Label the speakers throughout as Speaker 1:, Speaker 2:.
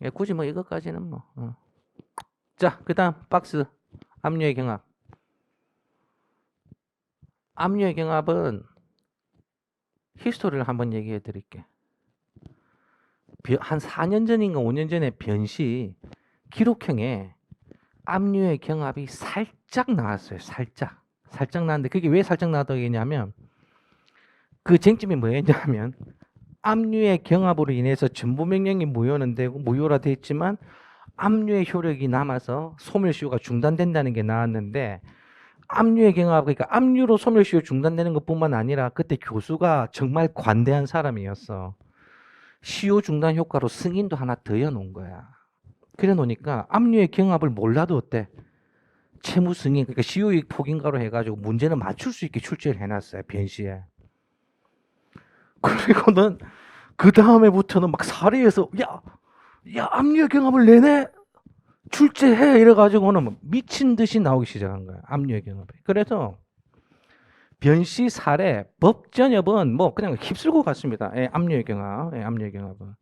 Speaker 1: 예, 굳이 뭐 이것까지는 뭐. 자, 그다음 박스 압류의 경합. 압류의 경합은 히스토리를 한번 얘기해 드릴게. 한 4년 전인가 5년 전에 변시 기록형에 압류의 경합이 살짝 나왔어요. 살짝. 살짝 나왔는데 그게 왜 살짝 나왔다고 했냐면 그 쟁점이 뭐였냐면 압류의 경합으로 인해서 전부 명령이 무효화됐지만 압류의 효력이 남아서 소멸시효가 중단된다는 게 나왔는데 압류의 경합 그러니까 압류로 소멸시효 중단되는 것뿐만 아니라 그때 교수가 정말 관대한 사람이었어. 시효 중단 효과로 승인도 하나 더 해놓은 거야. 그래 놓으니까 압류의 경합을 몰라도 어때? 채무 승인 그러니까 시효이익 폭인가로 해가지고 문제는 맞출 수 있게 출제를 해놨어요. 변시에. 그리고는 그 다음에부터는 막 사례에서 야 압류의 경합을 내내 출제해 이래가지고는 미친 듯이 나오기 시작한 거야. 압류의 경합이. 그래서 변시 사례 법전협은 뭐 그냥 휩쓸고 갔습니다. 예, 압류의 경합, 예, 압류의 경합은.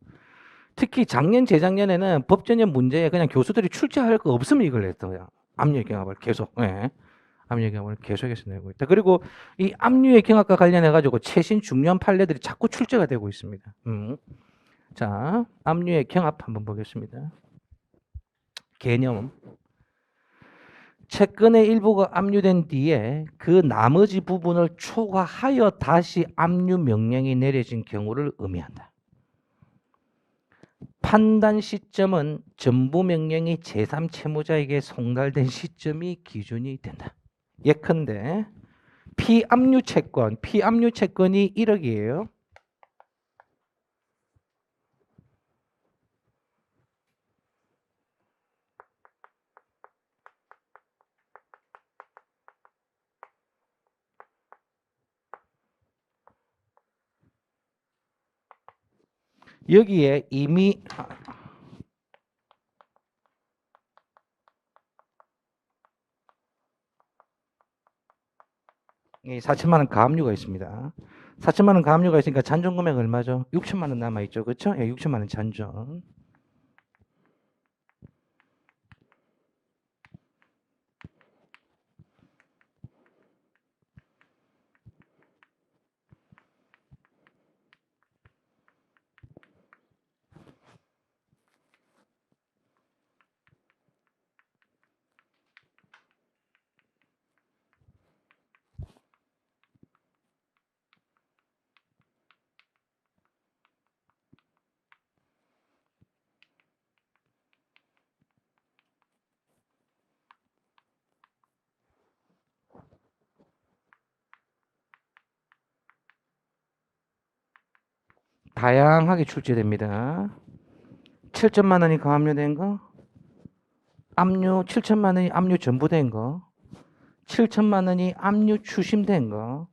Speaker 1: 특히 작년 재작년에는 법전협 문제에 그냥 교수들이 출제할 거 없으면 이걸 냈어요. 압류의 경합을 계속. 예. 압류의 경합을 계속해서 내고 있다. 그리고 이 압류의 경합과 관련해 가지고 최신 중요한 판례들이 자꾸 출제가 되고 있습니다. 자, 압류의 경합 한번 보겠습니다. 개념. 채권의 일부가 압류된 뒤에 그 나머지 부분을 초과하여 다시 압류 명령이 내려진 경우를 의미한다. 판단 시점은 전부 명령이 제3채무자에게 송달된 시점이 기준이 된다. 예컨대 피압류 채권이 1억이에요. 여기에 이미 4천만 원 가압류가 있습니다. 4천만 원 가압류가 있으니까 잔존 금액 얼마죠? 6천만 원 남아 있죠. 그렇죠? 예, 6천만 원 잔존. 다양하게 출제됩니다. 7천만 원이 가압류된 거, 압류 7천만 원이 압류 전부된 거, 7천만 원이 압류 추심된 거,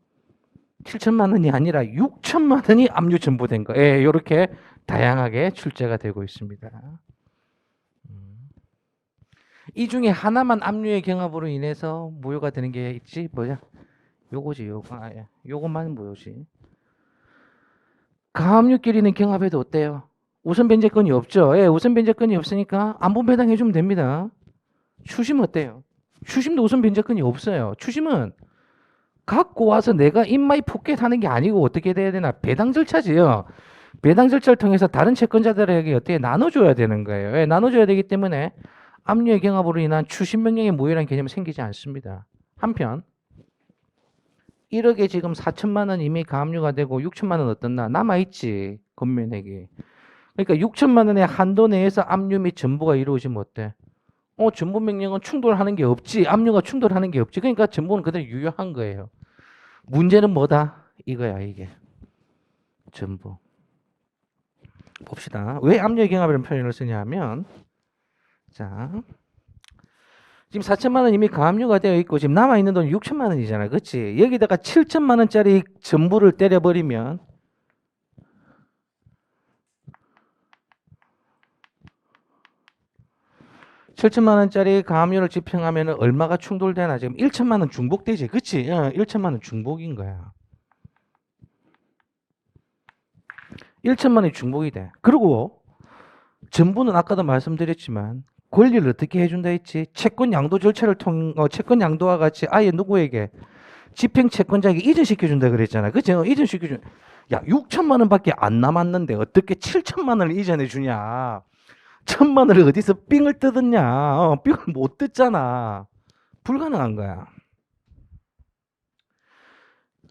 Speaker 1: 7천만 원이 아니라 6천만 원이 압류 전부된 거. 예, 이렇게 다양하게 출제가 되고 있습니다. 이 중에 하나만 압류의 경합으로 인해서 무효가 되는 게 있지 뭐야? 요거지 요거. 예. 요것만 무효지. 가압류끼리는 경합해도 어때요? 우선 변제권이 없죠. 예, 우선 변제권이 없으니까 안분 배당해 주면 됩니다. 추심 어때요? 추심도 우선 변제권이 없어요. 추심은 갖고 와서 내가 인마이 포켓하는 게 아니고 어떻게 돼야 되나? 배당 절차지요. 배당 절차를 통해서 다른 채권자들에게 어떻게 나눠줘야 되는 거예요. 예, 나눠줘야 되기 때문에 압류의 경합으로 인한 추심 명령의 무효라는 개념이 생기지 않습니다. 한편 1억에 지금 4천만 원 이미 가압류가 되고 6천만 원 어떻나 남아있지 건면액이. 그러니까 6천만 원의 한도 내에서 압류 및 전부가 이루어지면 어때? 전부 명령은 충돌하는 게 없지. 압류가 충돌하는 게 없지. 그러니까 전부는 그대로 유효한 거예요. 문제는 뭐다? 이거야 이게. 전부. 봅시다. 왜 압류의 경합이라는 표현을 쓰냐면 자 지금 4천만 원 이미 가압류가 되어 있고 지금 남아있는 돈 6천만 원이잖아. 그렇지? 여기다가 7천만 원짜리 전부를 때려버리면 7천만 원짜리 가압류를 집행하면 얼마가 충돌되나? 지금 1천만 원 중복되지. 그치? 1천만 원 중복인 거야. 1천만 원이 중복이 돼. 그리고 정부는 아까도 말씀드렸지만 권리를 어떻게 해준다 했지? 채권 양도 절차를 채권 양도와 같이 아예 누구에게 집행 채권자에게 이전시켜준다 그랬잖아. 그죠? 이전시켜준. 야, 6천만 원밖에 안 남았는데 어떻게 7천만 원을 이전해 주냐? 1,000만 원을 어디서 삥을 뜯었냐? 삥을 못 뜯잖아. 불가능한 거야.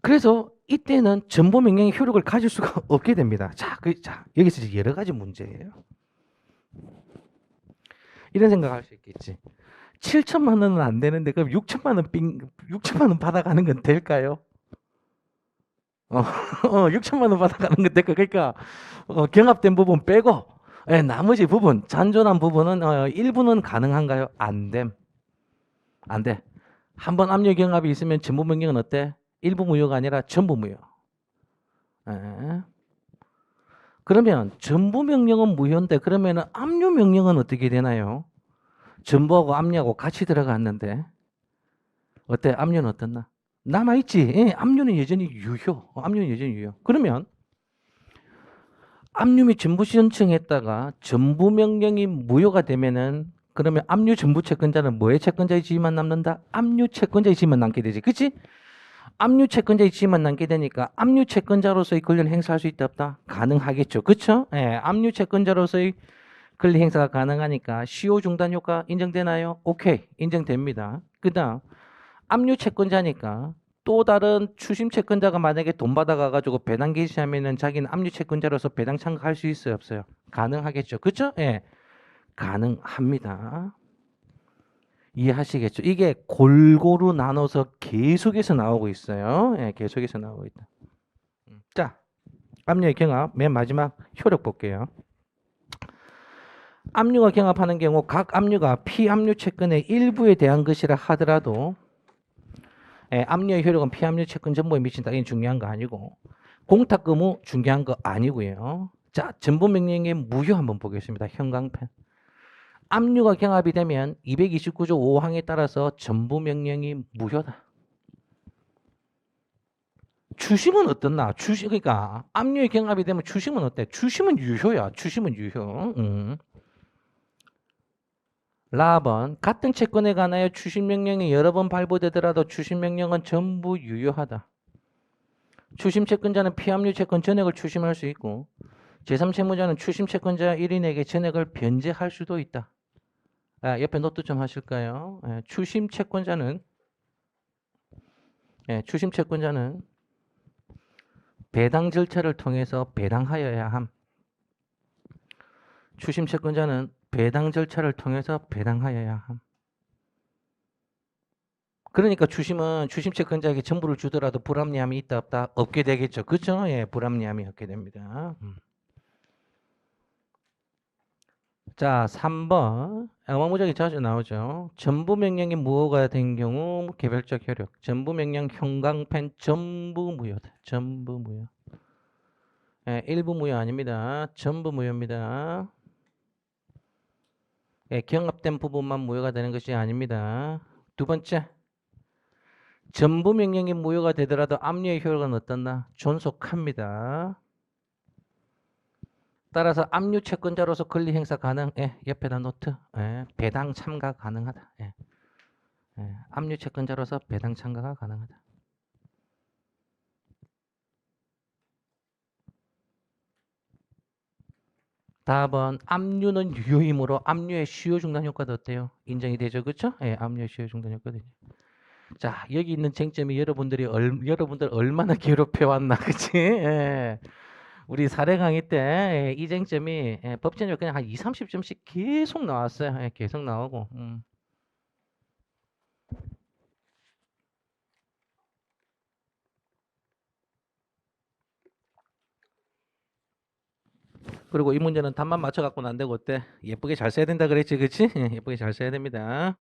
Speaker 1: 그래서 이때는 전보 명령의 효력을 가질 수가 없게 됩니다. 자, 여기서 이제 여러 가지 문제예요. 이런 생각할 수 있겠지. 7천만 원은 안 되는데 그럼 6천만 원 받아가는 건 될까요? 6천만 원 받아가는 건 될까? 그러니까 경합된 부분 빼고 나머지 부분, 잔존한 부분은 일부는 가능한가요? 안 됨. 안 돼. 한번 압류 경합이 있으면 전부 명령은 어때? 일부 무효가 아니라 전부 무효. 에. 그러면 전부 명령은 무효인데 그러면 압류 명령은 어떻게 되나요? 전부하고 압류하고 같이 들어갔는데 어때? 압류는 어떻나? 남아있지. 예, 압류는 여전히 유효. 압류는 여전히 유효. 그러면 압류 및 전부 신청했다가 전부 명령이 무효가 되면은 그러면 압류 전부 채권자는 뭐의 채권자의 지위만 남는다? 압류 채권자의 지위만 남게 되지. 그치? 압류 채권자의 지위만 남게 되니까 압류 채권자로서의 권리를 행사할 수 있다 없다? 가능하겠죠. 그쵸? 예, 압류 채권자로서의 권리 행사가 가능하니까 시효 중단 효과 인정되나요? 오케이. 인정됩니다. 그 다음 압류 채권자니까 또 다른 추심 채권자가 만약에 돈 받아가가지고 배당 개시하면은 자기는 압류 채권자로서 배당 참가할 수 있어요, 없어요? 가능하겠죠. 그쵸? 예. 가능합니다. 이해하시겠죠? 이게 골고루 나눠서 계속해서 나오고 있어요. 예, 계속해서 나오고 있다. 자, 압류의 경합 맨 마지막 효력 볼게요. 압류가 경합하는 경우 각 압류가 피압류 채권의 일부에 대한 것이라 하더라도 압류의 효력은 피압류 채권 전부에 미친다. 이건 중요한 거 아니고 공탁 의무 중요한 거 아니고요. 자, 전부 명령의 무효 한번 보겠습니다. 형광펜. 압류가 경합이 되면 229조 5항에 따라서 전부 명령이 무효다. 추심은 어떻나? 그러니까 압류의 경합이 되면 추심은 어때? 추심은 유효야. 추심은 유효. 라번 같은 채권에 관하여 추심 명령이 여러 번 발부되더라도 추심 명령은 전부 유효하다. 추심 채권자는 피압류 채권 전액을 추심할 수 있고 제3채무자는 추심 채권자 1인에게 전액을 변제할 수도 있다. 옆에 노트 좀 하실까요? 추심 채권자는 배당 절차를 통해서 배당하여야 함. 추심 채권자는 배당 절차를 통해서 배당하여야 함. 그러니까 추심은 추심 채권자에게 전부를 주더라도 불합리함이 있다 없다? 없게 되겠죠. 그렇죠? 예, 불합리함이 없게 됩니다. 자, 3번. 어마무작위 자주 나오죠. 전부 명령이 무효가 된 경우 개별적 효력. 전부 명령 형광펜 전부 무효다. 전부 무효. 일부 무효 아닙니다. 전부 무효입니다. 경합된 부분만 무효가 되는 것이 아닙니다. 두 번째. 전부 명령이 무효가 되더라도 압류의 효력은 어떻나? 존속합니다. 따라서 압류 채권자로서 권리 행사 가능. 옆에다 노트. 배당 참가 가능하다. 압류 채권자로서 배당 참가가 가능하다. 다음은 압류는 유효이므로 압류의 시효 중단 효과도 어때요? 인정이 되죠, 그렇죠? 압류의 시효 중단 효과도. 자, 여기 있는 쟁점이 여러분들 얼마나 괴롭혀 왔나, 그치? 우리 사례 강의 때 이 쟁점이 법전이 그냥 한 20, 30점씩 계속 나왔어요. 계속 나오고. 그리고 이 문제는 답만 맞춰 갖고는 안 되고 어때? 예쁘게 잘 써야 된다 그랬지, 그치? 예쁘게 잘 써야 됩니다.